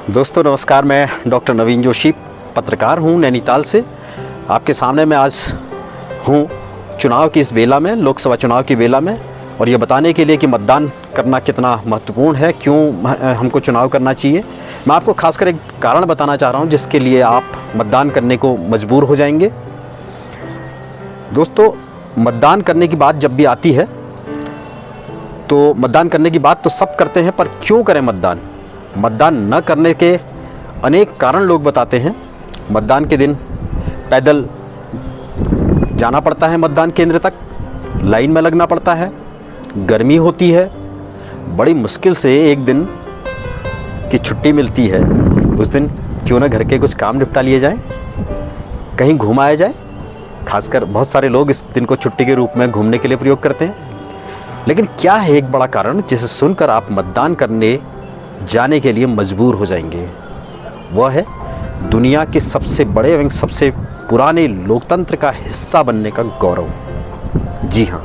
दोस्तों नमस्कार, मैं डॉक्टर नवीन जोशी पत्रकार हूं नैनीताल से। आपके सामने मैं आज हूं चुनाव की इस बेला में, लोकसभा चुनाव की बेला में, और ये बताने के लिए कि मतदान करना कितना महत्वपूर्ण है, क्यों हमको चुनाव करना चाहिए। मैं आपको खासकर एक कारण बताना चाह रहा हूं जिसके लिए आप मतदान करने को मजबूर हो जाएंगे। दोस्तों, मतदान करने की बात जब भी आती है तो मतदान करने की बात तो सब करते हैं, पर क्यों करें मतदान? मतदान न करने के अनेक कारण लोग बताते हैं। मतदान के दिन पैदल जाना पड़ता है मतदान केंद्र तक, लाइन में लगना पड़ता है, गर्मी होती है, बड़ी मुश्किल से एक दिन की छुट्टी मिलती है। उस दिन क्यों ना घर के कुछ काम निपटा लिए जाए, कहीं घुमाया जाए। खासकर बहुत सारे लोग इस दिन को छुट्टी के रूप में घूमने के लिए प्रयोग करते हैं। लेकिन क्या है एक बड़ा कारण जिसे सुनकर आप मतदान करने जाने के लिए मजबूर हो जाएंगे? वह है दुनिया के सबसे बड़े एवं सबसे पुराने लोकतंत्र का हिस्सा बनने का गौरव। जी हाँ,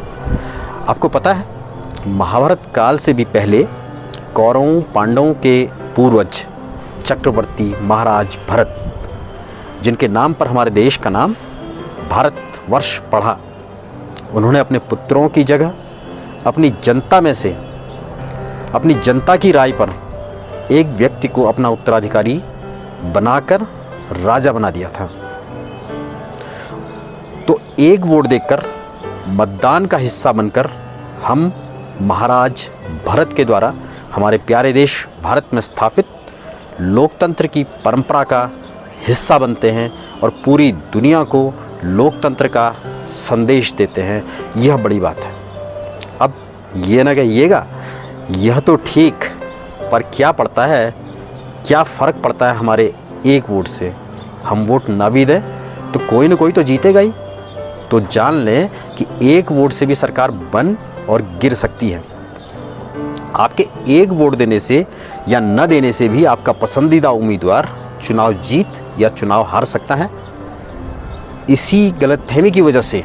आपको पता है महाभारत काल से भी पहले कौरवों पांडवों के पूर्वज चक्रवर्ती महाराज भरत, जिनके नाम पर हमारे देश का नाम भारतवर्ष पड़ा, उन्होंने अपने पुत्रों की जगह अपनी जनता में से, अपनी जनता की राय पर एक व्यक्ति को अपना उत्तराधिकारी बनाकर राजा बना दिया था। तो एक वोट देकर, मतदान का हिस्सा बनकर हम महाराज भरत के द्वारा हमारे प्यारे देश भारत में स्थापित लोकतंत्र की परंपरा का हिस्सा बनते हैं और पूरी दुनिया को लोकतंत्र का संदेश देते हैं। यह बड़ी बात है। अब ये ना कहिएगा यह तो ठीक, पर क्या पड़ता है, क्या फ़र्क पड़ता है हमारे एक वोट से? हम वोट ना भी दें तो कोई ना कोई तो जीतेगा ही। तो जान लें कि एक वोट से भी सरकार बन और गिर सकती है। आपके एक वोट देने से या न देने से भी आपका पसंदीदा उम्मीदवार चुनाव जीत या चुनाव हार सकता है। इसी गलतफहमी की वजह से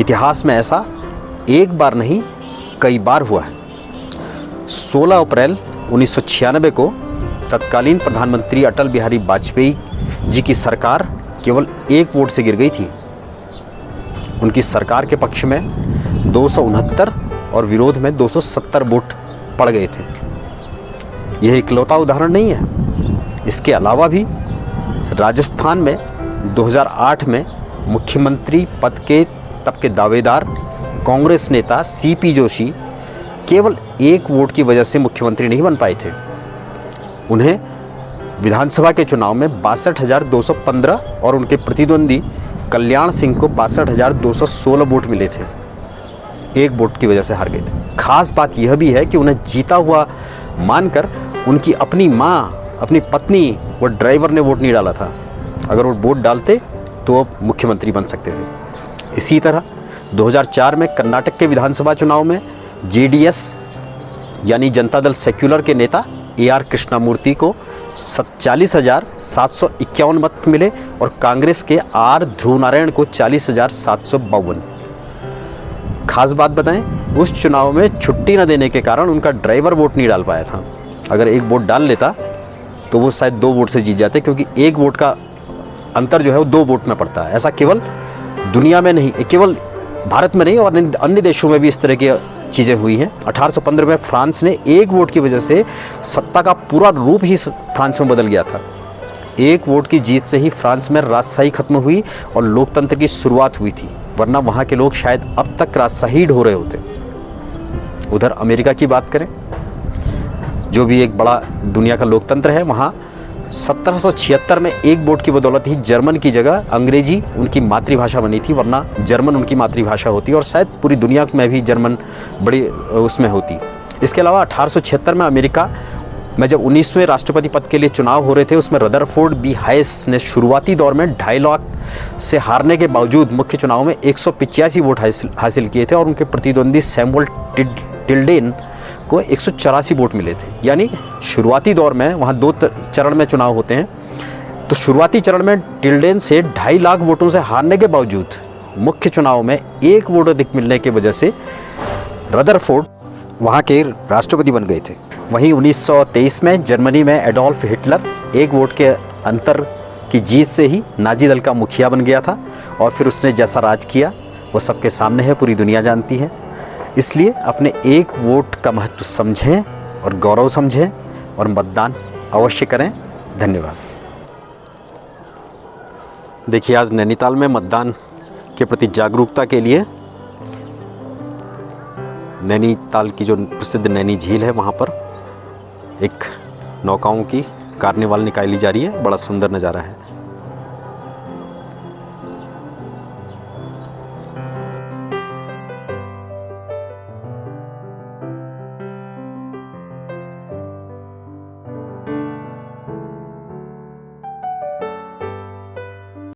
इतिहास में ऐसा एक बार नहीं कई बार हुआ है। 16 अप्रैल 1996 को तत्कालीन प्रधानमंत्री अटल बिहारी वाजपेयी जी की सरकार केवल एक वोट से गिर गई थी। उनकी सरकार के पक्ष में 269 और विरोध में 270 वोट पड़ गए थे। यह इकलौता उदाहरण नहीं है। इसके अलावा भी राजस्थान में 2008 में मुख्यमंत्री पद के तब के दावेदार कांग्रेस नेता सीपी जोशी केवल एक वोट की वजह से मुख्यमंत्री नहीं बन पाए थे। उन्हें विधानसभा के चुनाव में 62,215 और उनके प्रतिद्वंदी कल्याण सिंह को 62,216 वोट मिले थे। एक वोट की वजह से हार गए थे। खास बात यह भी है कि उन्हें जीता हुआ मानकर उनकी अपनी माँ, अपनी पत्नी व ड्राइवर ने वोट नहीं डाला था। अगर वो वोट डालते तो वो मुख्यमंत्री बन सकते थे। इसी तरह 2004 में कर्नाटक के विधानसभा चुनाव में जेडीएस यानी जनता दल सेक्युलर के नेता AR कृष्णमूर्ति को 47,751 मत मिले और कांग्रेस के R ध्रुवनारायण को 40,752। खास बात बताएं, उस चुनाव में छुट्टी न देने के कारण उनका ड्राइवर वोट नहीं डाल पाया था। अगर एक वोट डाल लेता तो वो शायद 2 वोट से जीत जाते, क्योंकि एक वोट का अंतर जो है वो 2 वोट में पड़ता है। ऐसा केवल दुनिया में नहीं, केवल भारत में नहीं और अन्य देशों में भी इस तरह की चीज़ें हुई हैं। 1815 में फ्रांस ने एक वोट की वजह से सत्ता का पूरा रूप ही फ्रांस में बदल गया था। एक वोट की जीत से ही फ्रांस में राजशाही खत्म हुई और लोकतंत्र की शुरुआत हुई थी, वरना वहाँ के लोग शायद अब तक राजशाही ढो रहे होते। उधर अमेरिका की बात करें, जो भी एक बड़ा दुनिया का लोकतंत्र है, वहाँ 1776 में एक वोट की बदौलत ही जर्मन की जगह अंग्रेजी उनकी मातृभाषा बनी थी, वरना जर्मन उनकी मातृभाषा होती और शायद पूरी दुनिया में भी जर्मन बड़ी उसमें होती। इसके अलावा 1876 में अमेरिका में जब 19वें राष्ट्रपति पद के लिए चुनाव हो रहे थे, उसमें रदरफोर्ड बी हाइस ने शुरुआती दौर में 2.5 लाख से हारने के बावजूद मुख्य चुनाव में 185 वोट हासिल किए थे और उनके प्रतिद्वंदी सैमुअल टिल्डेन को 184 वोट मिले थे। यानी शुरुआती दौर में वहाँ 2 चरण में चुनाव होते हैं, तो शुरुआती चरण में टिल्डेन से 2.5 लाख वोटों से हारने के बावजूद मुख्य चुनाव में 1 वोट अधिक मिलने की वजह से रदरफोर्ड वहाँ के राष्ट्रपति बन गए थे। वहीं 1923 में जर्मनी में एडोल्फ हिटलर एक वोट के अंतर की जीत से ही नाजी दल का मुखिया बन गया था और फिर उसने जैसा राज किया वो सबके सामने है, पूरी दुनिया जानती है। इसलिए अपने एक वोट का महत्व समझें और गौरव समझें और मतदान अवश्य करें। धन्यवाद। देखिए, आज नैनीताल में मतदान के प्रति जागरूकता के लिए नैनीताल की जो प्रसिद्ध नैनी झील है वहाँ पर एक नौकाओं की कार्निवाल निकाली जा रही है। बड़ा सुंदर नज़ारा है।